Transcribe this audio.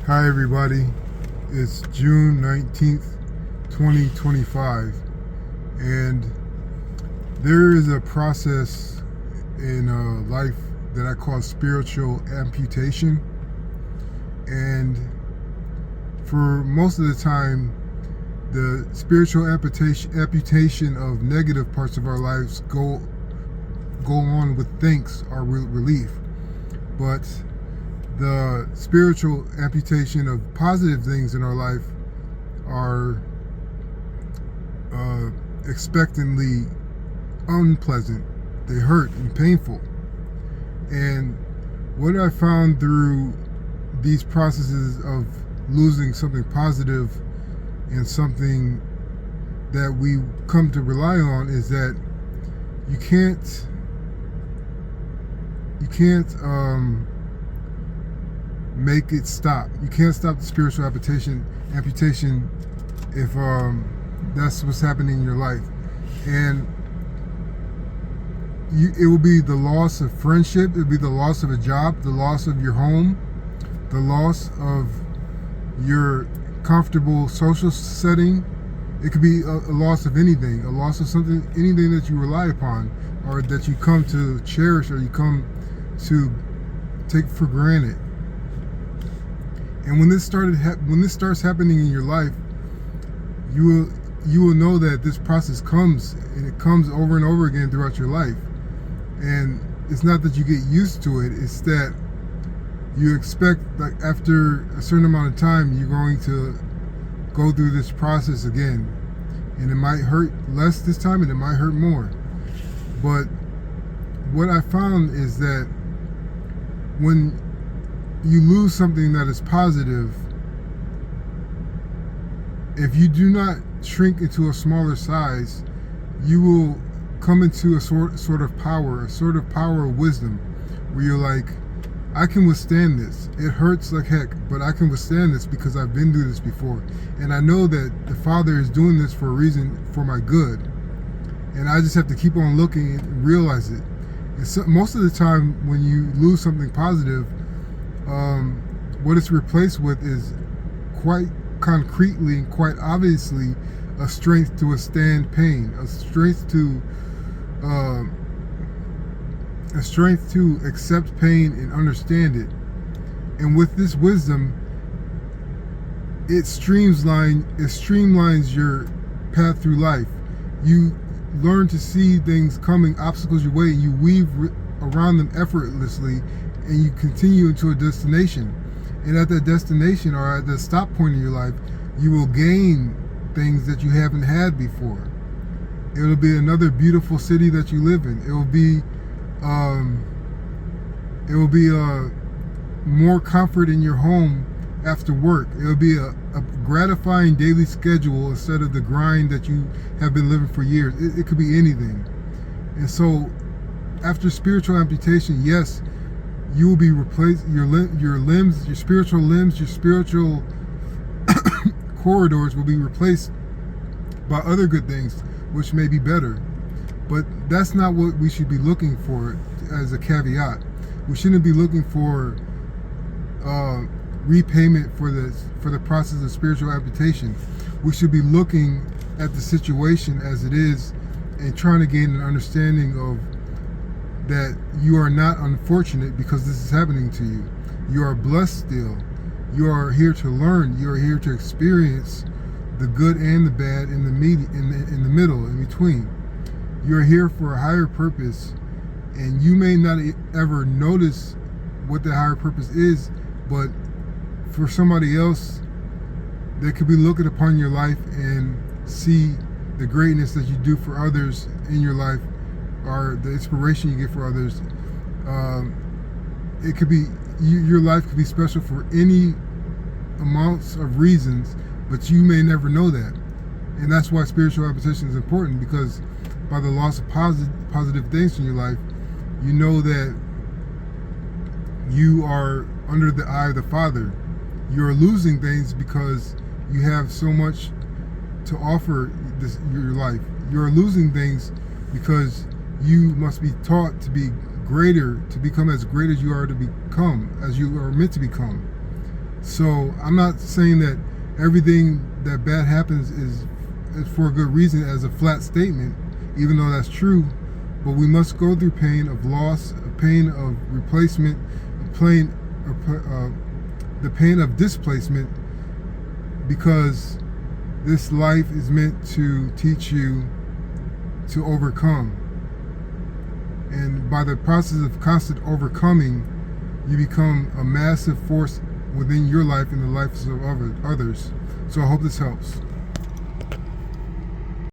Hi everybody, it's June 19th, 2025, and there is a process in life that I call spiritual amputation, and for most of the time the spiritual amputation of negative parts of our lives go on with thanks or relief, but the spiritual amputation of positive things in our life are expectantly unpleasant. They hurt and painful. And what I found through these processes of losing something positive and something that we come to rely on is that you can't make it stop. You can't stop the spiritual amputation if that's what's happening in your life. And it will be the loss of friendship, it will be the loss of a job, the loss of your home, the loss of your comfortable social setting. It could be a loss of anything, a loss of something, anything that you rely upon or that you come to cherish or you come to take for granted. And when this starts happening in your life, you will know that this process comes, and it comes over and over again throughout your life. And it's not that you get used to it; it's that you expect, like, after a certain amount of time, you're going to go through this process again, and it might hurt less this time, and it might hurt more. But what I found is that when you lose something that is positive, if you do not shrink into a smaller size, you will come into a sort of power of wisdom, where you're like, I can withstand this. It hurts like heck, but I can withstand this because I've been through this before. And I know that the Father is doing this for a reason, for my good. And I just have to keep on looking and realize it. And so, most of the time when you lose something positive, what it's replaced with is quite concretely and quite obviously a strength to withstand pain, a strength to accept pain and understand it. And with this wisdom, it streamlines your path through life. You learn to see things coming, obstacles your way, and you weave around them effortlessly, and you continue into a destination. And at that destination, or at the stop point in your life, you will gain things that you haven't had before. It'll be another beautiful city that you live in. It will be more comfort in your home after work. It'll be a gratifying daily schedule instead of the grind that you have been living for years. It could be anything. And so after spiritual amputation, yes, you will be replaced. Your limbs, your spiritual limbs, your spiritual corridors will be replaced by other good things, which may be better. But that's not what we should be looking for as a caveat. We shouldn't be looking for repayment for the process of spiritual amputation. We should be looking at the situation as it is and trying to gain an understanding of that you are not unfortunate because this is happening to you. You are blessed still. You are here to learn. You are here to experience the good and the bad in the middle, in between. You're here for a higher purpose, and you may not ever notice what the higher purpose is, but for somebody else, they could be looking upon your life and see the greatness that you do for others in your life, or the inspiration you get for others. It could be, your life could be special for any amounts of reasons, but you may never know that. And that's why spiritual amputation is important, because by the loss of positive things in your life, you know that you are under the eye of the Father. You're losing things because you have so much to offer your life. You're losing things because you must be taught to be greater, to become as great as you are to become, as you are meant to become. So I'm not saying that everything that bad happens is for a good reason as a flat statement, even though that's true. But we must go through pain of loss, a pain of replacement, the pain of displacement, because this life is meant to teach you to overcome. And by the process of constant overcoming, you become a massive force within your life and the lives of others. So I hope this helps.